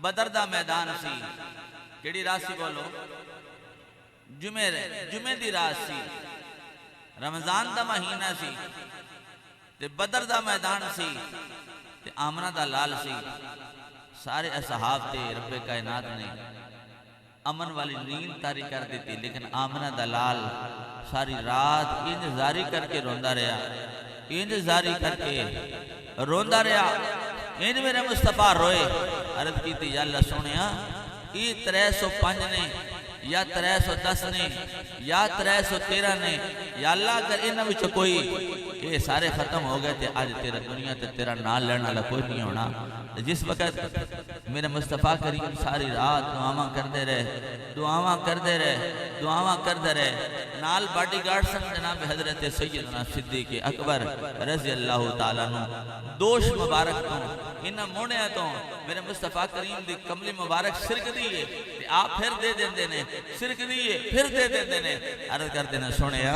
बदर दा मैदान सी, केड़ी रात सी बोलो, जुमे दी रात सी, रमजान दा महीना सी, ते बदर दा मैदान सी, ते आमना दा लाल सी। सारे असहाब ते रब्बे कायनात ने अमन वाली नींद तारी कर दी थी, लेकिन आमना दा लाल सारी रात इंज जारी करके रोंदा रहा, इंज जारी करके रोंदा रहा, इंज मेरे मुस्तफा रोए। अर्ज की थी या अल्लाह सोनिया, ये 305 ने या 310 ने या 313 ने, या अल्लाह अगर इन्हां विच कोई ये सारे खत्म हो गए तो आज तेरा दुनिया ते तेरा नाम लेने वाला कोई नहीं होना। जिस वक्त मेरे मुस्तफ़ा करीम सारी रात दुआवां करते रहे, दुआवां करते रहे, दुआवां करते रहे, नाल बॉडीगार्ड सन जनाब हजरत सैयदना सिद्दीक़ अकबर रज़ी अल्लाह तआला अन्हु। दोष मुबारक तो इन्हां मोहणियां तो मेरे मुस्तफ़ा करीम दी कमली मुबारक सिरक दी है, आप फिर दे देंदे ने, सिरक दी है फिर दे देंदे ने। अर्ज करते ने सुनिया,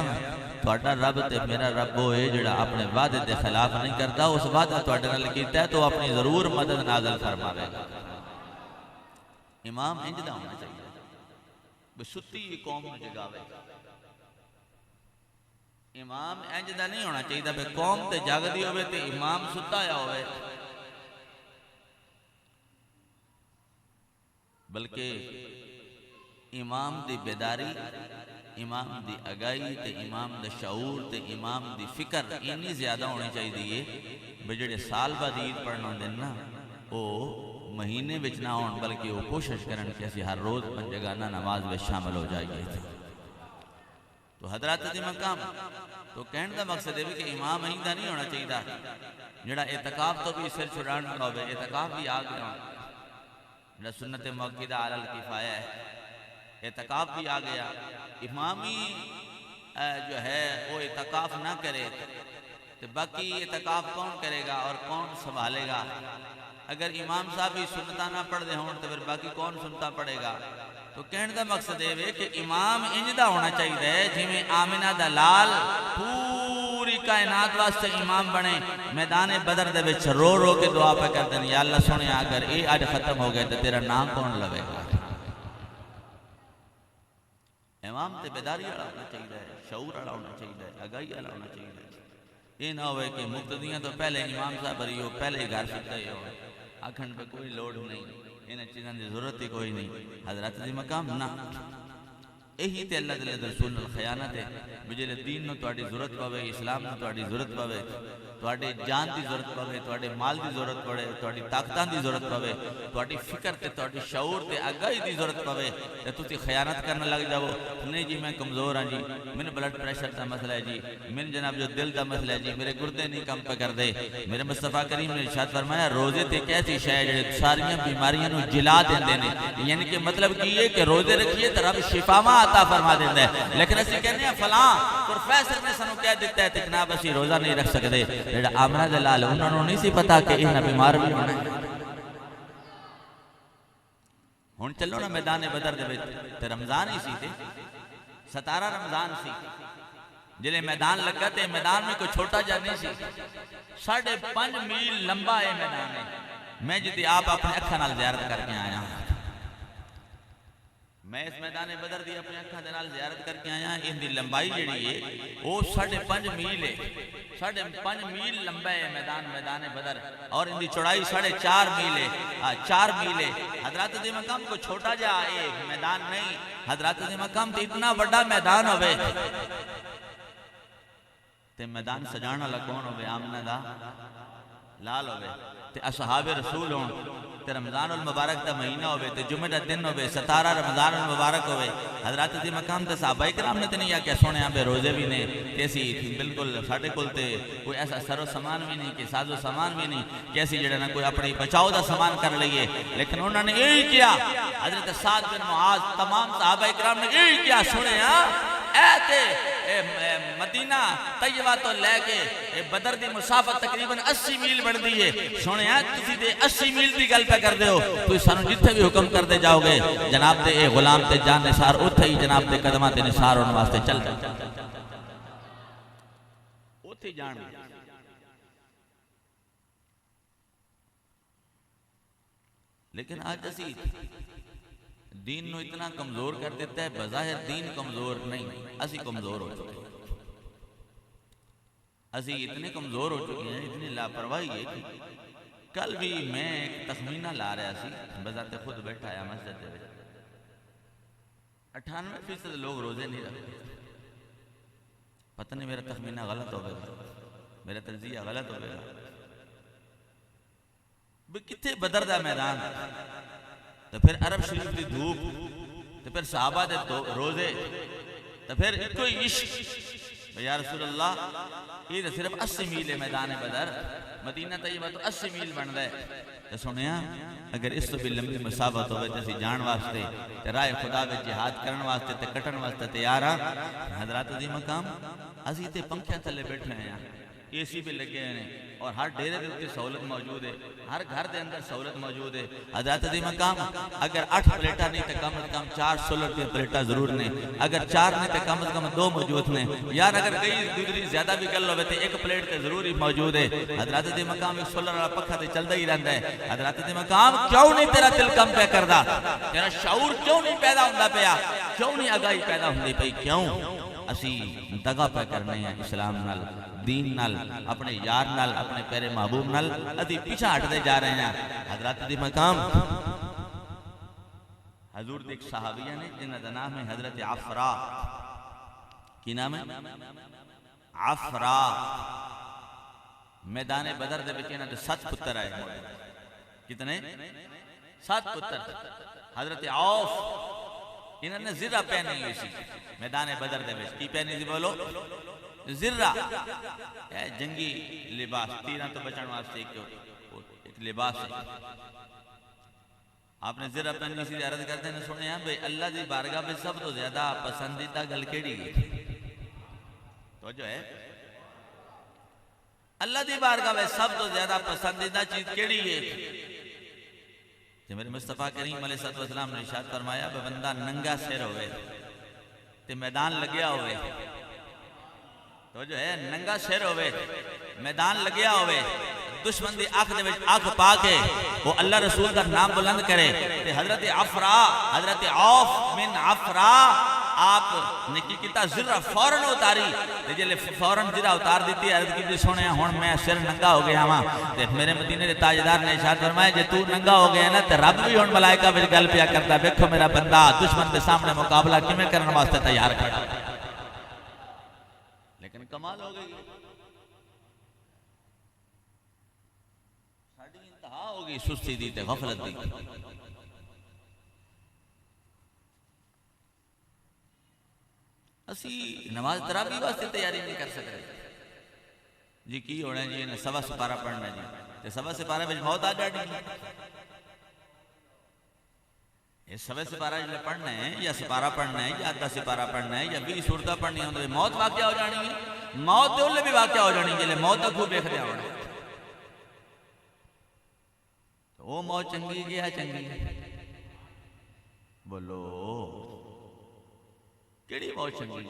तुहाडा रब ते मेरा रब वो है जिहड़ा अपने वादे के खिलाफ नहीं करता, उस वादा तुहाडे नाल कीता है तो अपनी जरूर मदद नाज़िल फरमावेगा। इमाम इंज दा होना चाहिए भी सुत्ती कौम नूं जगावे। इमाम इंज दा नहीं होना चाहिए भी कौम ते जागदी होवे ते इमाम सुत्ता होया होवे, बल्कि इमाम दी बेदारी, इमाम दी अगाई ते इमाम दा शऊर ते इमाम दी फिक्र इन्नी ज्यादा होनी चाहिए भी जेडे साल बाद ईद पढ़ना होंदे ना वो महीने विच ना होण, बल्कि वो कोशिश करन कि असीं हर रोज़ पंजगाना नमाज में शामिल हो जाइए। तो हजरत दी मकाम तो कहने का मकसद है कि इमाम इंदा नहीं होना चाहिए जिहड़ा एतकाफ तो भी सिर छुड़ाने वाला होवे। एतकाफ भी आ गया जिहड़ा सुन्नत मुअक्किदा अलल किफाया है, एतकाफ भी आ गया। इमाम ही जो है वो एतकाफ ना करे तो बाकी एतकाफ कौन करेगा और कौन संभालेगा? अगर इमाम साहब ही सुनता ना पढ़ते हों तो फिर बाकी कौन सुनता पड़ेगा? तो कहने का मकसद ये कि इमाम इंजदा होना चाहिए जिमें आमिना दा लाल पूरी कायनात वास्ते इमाम बने। मैदान बदर दे विच रो रो के दुआ पे करते हैं, या अल्लाह सुने अगर ये अज खत्म हो गए तो तेरा नाम कौन लवेगा? इमाम ते बेदारी वाला होना चाहिए, शऊर वाला होना चाहिए, अगाई वाला होना चाहिए। ये ना हो कि मुक्तदियां तो पहले इमाम साहब भरी हो, पहले ही घर सुते हो, आखन पे कोई लोड नहीं, इन्हें चीज़ों की जरूरत ही कोई नहीं। हजरत दी मकाम ना यही तो अल्लाह दे रसूल नाल खयानत है भी जिहड़े दीन नूं तुहाडी जरूरत पवे, इस्लाम नूं तुहाडी जरूरत पवे, तुहाडे जान की जरूरत पवे, तुहाडे माल की जरूरत पवे, तुहाडी ताकतां की जरूरत पवे, तुहाडी फिक्र ते तुहाडी शऊर ते आगाही की जरूरत पवे ते तुसीं खयानत करने लग जाओ। नहीं जी मैं कमज़ोर हाँ जी, मैंने ब्लड प्रेशर का मसला है जी, मैंने जनाब जो दिल का मसला है जी, मेरे गुर्दे नहीं कम पे कर दे। मेरे मुस्तफ़ा करीम ने इरशाद फरमाया रोज़े ते एक ऐसी शै जिहड़ी सारियां बीमारियां नूं जिला देंदे ने, यानी कि मतलब की है कि रोज़े रखिए तो रब शिफावां अता फरमा देंदा है। लेकिन असीं कहने हैं फलां प्रोफेसर ने सानू कह दिता है तो जनाब असीं रोज़ा नहीं रख सकते। जिहड़ा आमना दे लाल उन्होंने नहीं सी पता कि इन्हां बीमार भी होना है। हुण चलो ना मैदान बदर दे विच ते रमजान ही सी, 17 रमजान सी, जिले मैदान लगा तो मैदान में कोई छोटा जा नहीं सी, 5.5 मील लंबा है मैदान है। मैं जिते आप अपने अखा नाल ज़ियारत करके आया, मैं इस मैदान बदर की अपनी अखा दे नाल ज़ियारत करके आया। इनकी लंबाई जिहड़ी है वो 5.5 मील है, 5.5 मील लंबा है मैदान, मैदान बदर, और इनकी चौड़ाई 4.5 मील है, 4 मील है। हजरत दी मकाम को छोटा जा मैदान नहीं, हजरत दी मकाम तो इतना बड़ा मैदान होवे ते मैदान सजाने वाला कौन होवे? आमना दा लाल होवे ते असहाबे रसूल हों ते रमजान उल मुबारक का महीना होवे ते जुमे का दिन होवे, 17 रमजान उल मुबारक होवे। हजरत दी मकाम ते साहबा इकराम ने तो नहीं आख्या सोने बे रोजे भी ने ते असी बिल्कुल साडे कोल ते कोई ऐसा सरो सामान भी नहीं कि साजो सामान भी नहीं कि असी जिहड़ा ना कोई अपने बचाव का सामान कर लईए। लेकिन उन्होंने यही किया, हजरत साद बिन मुआज तमाम साहबा इकराम ने यही किया, सुने मदीना तैयबा तो लैके बदर की मुसाफत तकरीबन 80 मील बनती है। सुने तुसीं ते 80 मील की गल पे करते हो, तुसीं सानू जिथे भी हुक्म करते जाओगे जनाब ते ए गुलाम ते जान निसार उत्थे ही जनाब ते कदमां ते निसार होने वास्ते चल उत्थे जान। लेकिन आज असी दीन नू इतना कमजोर कर देता है, बज़ाहिर दीन कमजोर नहीं, असी कमजोर हो चुके हैं। असी इतने कमजोर हो चुके हैं, इतनी लापरवाही है कि कल भी मैं एक तखमीना ला रहा सी, बजाते खुद बैठा है मस्जिद में, 98% लोग रोजे नहीं रखते। पता नहीं मेरा तखमीना गलत होगा, मेरा तजिया गलत होगा। कितने बदर दा मैदान, तो फिर अरब शरीफ की धूप, तो फिर सहाबा दे रोजे, तो फिर इको इश्क। या रसूल अल्लाह, ये तो सिर्फ 80 मील है मैदान बदर, मदीना तैयबा तो 80 मील बनता है। तो सुनिया अगर इस तो भी लंबी मुसाफत होवे तो जान वास्ते ते राह खुदा में जिहाद करने वास्ते ते कटन वास्ते तैयार हाँ। हजरत दी मकाम असी ते पंखियां थले बैठे हैं, AC भी लगे हैं और हर डेरे के उत्ते सहूलत मौजूद है, हर घर के अंदर सहूलत मौजूद है। हजरत दी मकाम अगर 8 प्लेटा नहीं तो कम से कम 4 सोलर की प्लेटा जरूर ने, अगर 4 नहीं तो कम से कम 2 मौजूद ने यार। अगर कई दूसरी ज्यादा भी गल हो तो 1 प्लेट तो जरूर ही मौजूद है। हजरत दी मकाम एक सोलर वाला पखा तो चलता ही रहता है। हजरत दी मकाम क्यों नहीं तेरा दिल कम पे करता, तेरा शऊर क्यों नहीं पैदा होता पाया, क्यों नहीं आगाही पैदा होती पई, क्यों असी दगा पे करने हैं इस्लाम नाल, दीन नाल, अपने यार नाल, अपने प्यारे महबूब नाल अभी पीछा हटते जा रहे हैं। हजरत दी मकाम हजूर दी एक सहाबिया ने जिन्हां दा नाम है हजरत आफरा। की नाम है? आफरा। मैदान बदर दे विच इन्हां दे 7 पुत्र आए। कितने? 7 पुत्र। हजरत औफ इन्होंने जिरा पहनी हुई सी मैदान बदर दे विच। की पहनी थी बोलो? जिरा, जंगी लिबास, तीरां तो बचण वास्ते एक लिबास है। आपने जिरा पहनी सी, अर्ज करते हैं सुने भाई अल्लाह की बारगाह में सब तो ज्यादा पसंदीदा गल केड़ी है? तो जो है अल्लाह की बारगाह में सब तो ज्यादा पसंदीदा चीज केड़ी है? मेरे मुस्तफा करीम अलैहिस्सलाम ने इरशाद फरमाया बंदा नंगा सिर होवे ते मैदान लग्या होवे, तो जो है नंगा सिर होवे, मैदान लग्या होवे, दुश्मन दी आंख दे विच आंख पा के वो अल्लाह रसूल का नाम बुलंद करे ते हजरत अफरा, हजरत औफ मिन अफरा आप ने की किता जिरा फौरन उतारी ते जेले फौरन जिरा उतार दी अर्ज की सुने हुण मैं सिर नंगा हो गया वा। ते मेरे मदीने दे ताजदार ने इरशाद फरमाया जे तू नंगा हो गया ना ते रब भी हुण मलाइका विच गल पिया करदा, देखो मेरा बंदा दुश्मन के सामने मुकाबला किवें करने वास्ते तैयार खड़ा। लेकिन कमाल हो गई, साडी इंतहा हो गई सुस्ती दी ते गफलत दी। असी नमाज तरावी वास्ते तैयारी नहीं कर सकते जी। की होना जी ने सवा सिपारा पढ़ना जी, ते सवा सिपारा में मौत आ जानी। ये सवा सिपारा जो पढ़ना है या सिपारा पढ़ना है या आधा सिपारा पढ़ना है या 20 सूरत पढ़नी हो, मौत वाक़या हो जानी है। मौत तो उल्ले भी वाक़या हो जानी जिले मौत का खूब देखते होना। तो वो मौत चंगी क्या चंगी बोलो, केड़ी मौत चंगी?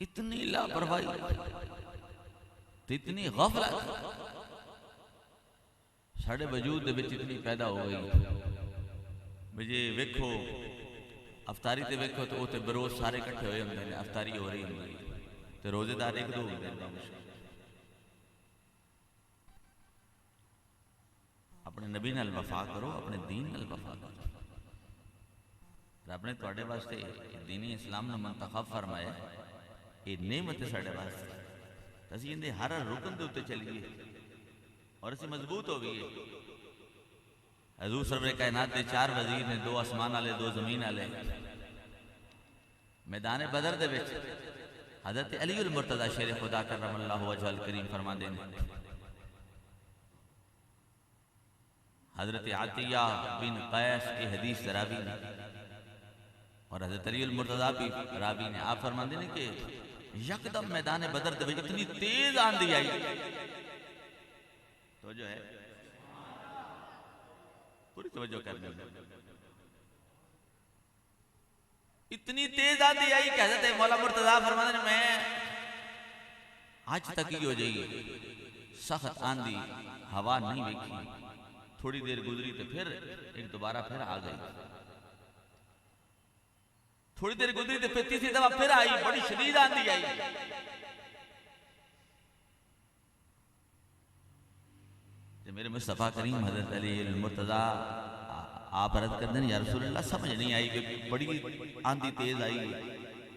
इतनी लापरवाही, इतनी गफलत साढ़े वजूद दे विच इतनी पैदा हो गई। जे वेखो अफतारी ते वेखो तो उते बरोज सारे इकट्ठे होए होंदे ने, अफतारी हो रही होंदी ते रोजेदार एक दो होंदे ने। अपने नबी नाल वफा करो, अपने दीन नाल वफा करो। रब ने तुहाडे वास्ते दीनी इस्लाम नूं मुंतखब फरमाया, ये नेमत है साडे वास्ते। असीं इहदे हर रुकन दे उत्ते चलीए और असीं मजबूत हो गए। हजूर सरवर कायनात दे 4 वजीर ने, 2 आसमान वाले 2 जमीन वाले। मैदान बदर दे विच हजरत अली उल मुर्तजा शेर खुदा करमल्लाहु वजहल करीम फरमांदे ने, हजरत आतिया बिन कैस की हदीस रावी ने और हजरत अली उल मुर्तजा भी रावी ने, आप फरमाते हैं कि यकदम मैदान बदर दे इतनी तेज आंधी आई, तो जो है पूरी तवज्जो करनी, इतनी तेज आंधी आई कि हजरत मौला मुर्तजा फरमाते हैं अज तक ही हो जाइए सख्त आंधी हवा नहीं वेखी। थोड़ी देर गुजरी तो फिर एक दोबारा फिर आ गई। थोड़ी देर गुजरी तो फिर तीसरी दफा फिर आई, बड़ी शदीद आंधी आई। मेरे मुस्तफा करीम हजरत अली मुर्तजा आप अर्ज कर दें या रसूल अल्लाह, समझ नहीं आई कि बड़ी आंधी तेज आई,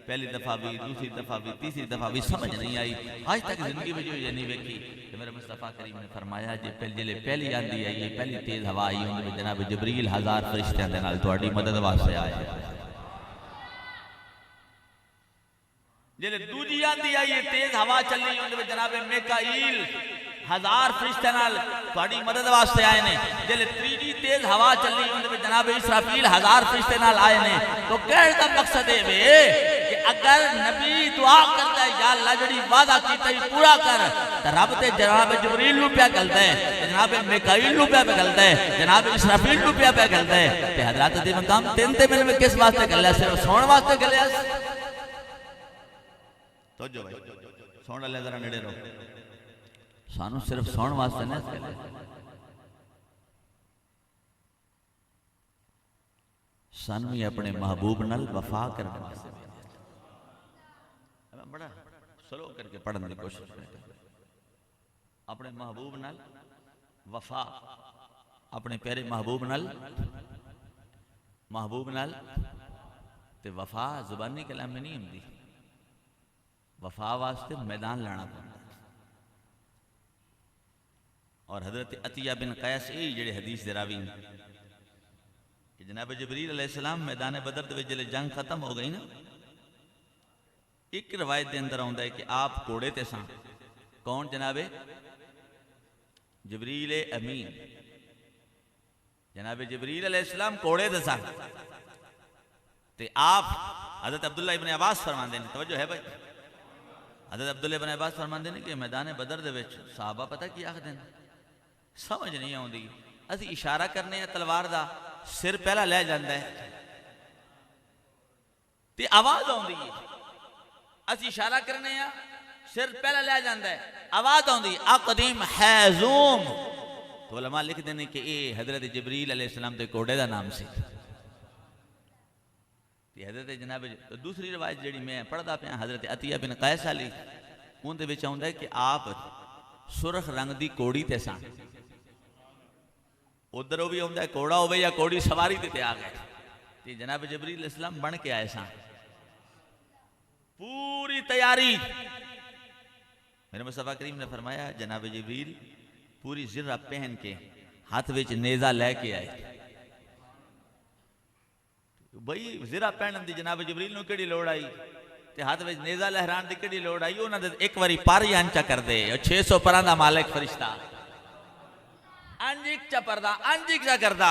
पहली दफा भी, दूसरी दफा भी, तीसरी दफा भी समझ नहीं आई। आज तक जिंदगी में जो ये नहीं वेखी। तो मेरे मुस्तफा करीम ने फरमाया जे पहली आंधी आई है, पहली तेज हवा आई, उन्होंने जनाब जिब्रील 1000 फरिश्तियां दे नाल तुहाडी मदद वास्ते आए। जे दूजी आंधी आई है, तेज हवा चली, उन्होंने जनाब मीकाईल 1000 फरिश्ते नाल तुहाडी मदद वास्ते आए ने। जे तीजी तेज हवा चली, उन्होंने जनाब इसराफील 1000 फरिश्ते नाल आए ने। तो कहने का मकसद है कि अगर नबी दुआ करता है या अल्लाह जड़ी वादा कीता ही पूरा कर, तो रब ते जनाब जिब्रील नु पे गलता है, जनाब मीकाईल नु पे गलता है, जनाब इसराफील नु पे गलता है। ते हजरत दे मकाम तीन ते मिल में किस वास्ते गल्ला? सिर्फ सोण वास्ते गल्ला। तो जो भाई सोण वाले जरा नेड़े रहो, सानू सिर्फ सोण वास्ते ना, सानू ही अपने महबूब नाल वफा करने वास्ते। बड़ा स्लो करके पढ़ने की कोशिश करें। अपने महबूब नाल वफा, अपने प्यारे महबूब नाल ते वफा जुबानी कलाम में नहीं आती। वफा वास्ते मैदान लाना पड़ता। और हजरत अतिया बिन कैस जेड़े हदीस दे रावी जनाब जिब्रील अलैहिस्सलाम मैदान बदर दे विच जंग खत्म हो गई ना, एक रवायत के अंदर आता है कि आप घोड़े ते सा। कौन? जनाबे जिब्रील अमीन, जनाबे जिब्रील अलैहिस्सलाम घोड़े ते सा। ते आप हजरत अब्दुल्ला इब्न अब्बास फरमाते हैं, तवज्जो है भाई, हजरत अब्दुल्ला इब्न अब्बास फरमाते हैं कि मैदान बदर दे विच सहाबा पता की आखदे ने, समझ नहीं आती। असी इशारा करने तलवार का, सिर पहला लै जाता है ते आवाज आती है। असी इशारा करने सिर पहला लै जाता है, आवाज आती अक़दीम हैज़ूम। तो उलमा लिखते हैं कि ये हजरत जिब्रील अलैहिस्सलाम के घोड़े का नाम से। हजरत जनाब दूसरी रवायत जी मैं पढ़ता पाया हजरत अतिया बिन कैस अली, उनके विच आउंदा है कि आप सुरख रंग की घोड़ी ते सन। उधर भी आउंदा है घोड़ा होवे या घोड़ी सवारी ते आ गए। ते जनाब जिब्रील अलैहिस्सलाम बन के आए सन, पूरी तैयारी। मेरे मुस्तफा करीम ने फरमाया जनाब जिब्रील पूरी जिर्रा पहन के हाथ विच नेजा लेके आए। बई जिरा पहनन दी जनाब जिब्रील नूं किहड़ी लोड़ आई, ते हाथ विच नेजा लहरान दी किहड़ी लोड़ आई? उन्हां दे एक बारी पर ही अंचा कर दे, 600 परां दा मालिक फरिश्ता अंजिक चा परदा अंजिक चा करदा।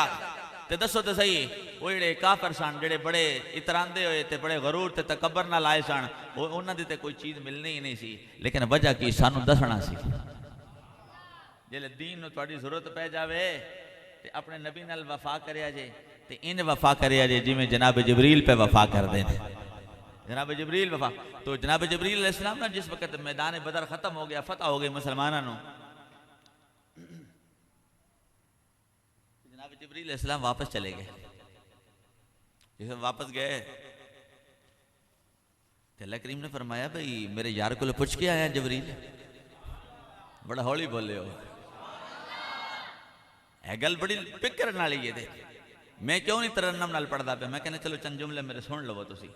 ते दसो तो सही, वो जेड़े काफर सन, जेड़े बड़े इतरांदे होए ते बड़े गरूर ते तकबर नाल आए सन, उन्हां दी ते कोई चीज मिलनी ही नहीं सी। लेकिन वजह की सानू दसना सी। जिहड़े दीन नूं तुहाडी जरूरत पै जावे ते अपने नबी नाल वफा करिया जे, ते इन वफा करिया जे जिवें जनाब जिब्रील पे वफा करदे ने। जनाब जिब्रील वफा तो जनाब जिब्रील अलैहिस्सलाम ना जिस वक्त मैदान बदर खत्म हो गया, फतह हो गई मुसलमानों नूं, जनाब जिब्रील अलैहिस्सलाम वापस चले गए। जिस वापस गए तो अल्लाह करीम ने फरमाया भाई मेरे यार को पुछ के आया जिब्रील। बड़ा हौली बोले हो, है गल बड़ी फिक्र नाली है। मैं क्यों नहीं तरन्नम नाल पढ़दा पे? मैं कहना चलो चंद जुमले मेरे सुन लवो तुसी।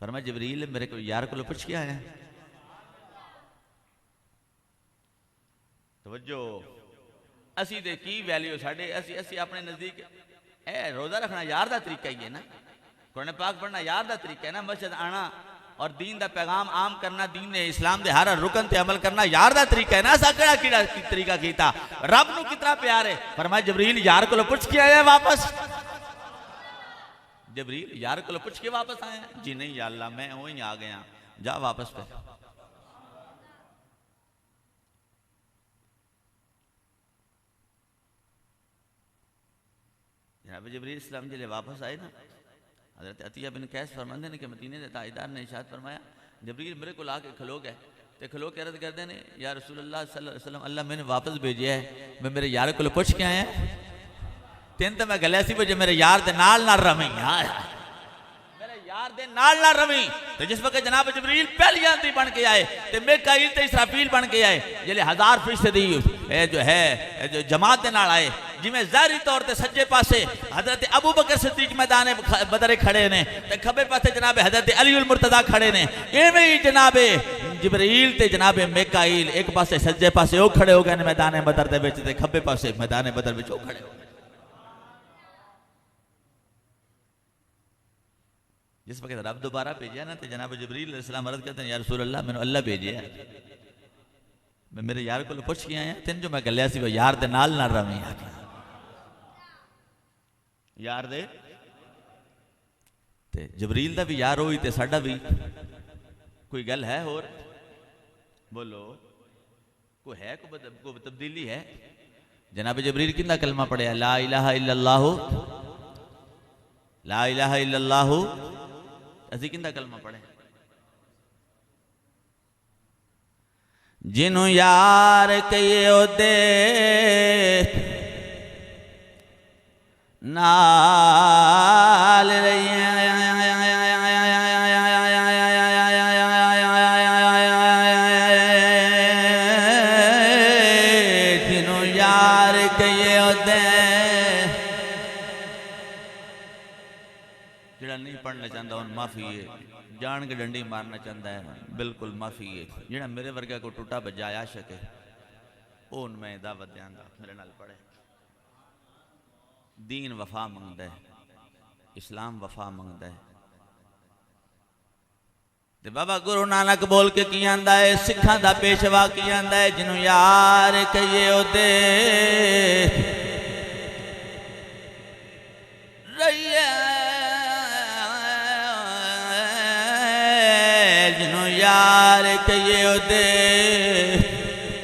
फरमाया जिब्रील मेरे को यार को पुछ के आया। तवज्जो, असी दे की वैल्यू साडे, असी अपने नजदीक ए रोजा रखना यार का तरीका ही है ना, कुरान पाक पढ़ना यार का तरीका है ना, मस्जिद आना और दीन का पैगाम आम करना, दीन ने इस्लाम के हर रुकन ते अमल करना यार का तरीका है ना। असा केड़ा कीड़ा तरीका कीता? रब नूं कितना प्यार है। फरमाया जिब्रील यार को पुछ के आया वापस। जिब्रील यार को पुछ के वापस आया? जी नहीं या अल्लाह मैं वहीं आ गया, जा वापस पे। जनाब जिब्रील इस्लाम जिले वापस आए ना, हजरत अतिया बिन कैस फरमाते हैं कि मदीने के ताजदार ने इरशाद फरमाया जबरील मेरे को आके खलो गए ते खलो के अर्ज करते ने या रसूल अल्लाह सल्लल्लाहु अलैहि वसल्लम अल्लाह मैंने वापस भेजा है, मैं मेरे यार को पुछ के आया तेन तो मैं गलिया सी जो मेरे यार दे नाल ना रवी, मेरे यार दे नाल ना रवी। तो जिस वक्त जनाब जबरील पहली आंधी बन के आए ते मीकाईल ते इसराफील बन के आए, जिले 1000 फीसदी जो है जो जमात के नाल आए, जिमें ज़ाहिरी तौर पर सज्जे पासे हजरत अबू बकर सिद्दीक मैदान बदर खड़े ने ते खब्बे पासे जनाब हजरत अली उल मुर्तज़ा खड़े ने, इवें ही जनाब जिबरील ते जनाब मीकाईल एक पासे सज्जे पासे वो खड़े हो गए मैदान बदर दे विच ते खब्बे पासे मैदान बदर विच वो खड़े हो गए। जिस वक्त रब दोबारा भेजा ना तो जनाब जिबरील अलैहिस्सलाम अर्ज करते हैं या रसूल अल्लाह मैंने अल्लाह भेजे है, मैं मेरे यार को पुछ के आया तेन जो मैं गलिया सी यार दे नाल ना रवी, यार दे ते जबरील दा भी यार होई ते साडा भी कोई गल है होर बोलो कोई है कोई तब्दीली है। जनाब जबरील किंदा कलमा पढ़िया ला इलाहा इल्लल्लाहु, ला इलाहा इल्लल्लाहु, असी किंदा कलमा पढ़े जिन्हों यार कहिए ओदे नाल जिन्हों यार कहिए ओदे, जेड़ा नहीं पढ़ना चाहता उन माफी है, जान के डंडी मारना चाहता है बिल्कुल माफी है, जेड़ा मेरे वर्गा को टूटा बजाया सके उन मैं दावत देंगा मेरे नाल पढ़े। दीन वफा मंगदा है, इस्लाम वफा मंगदा है। ते बाबा गुरु नानक बोल के की आंदा है, सिखां दा पेशवा की आंदा है जिन्हों यार कहिए ओदे रहिए, जिन्हों यार कहिए ओदे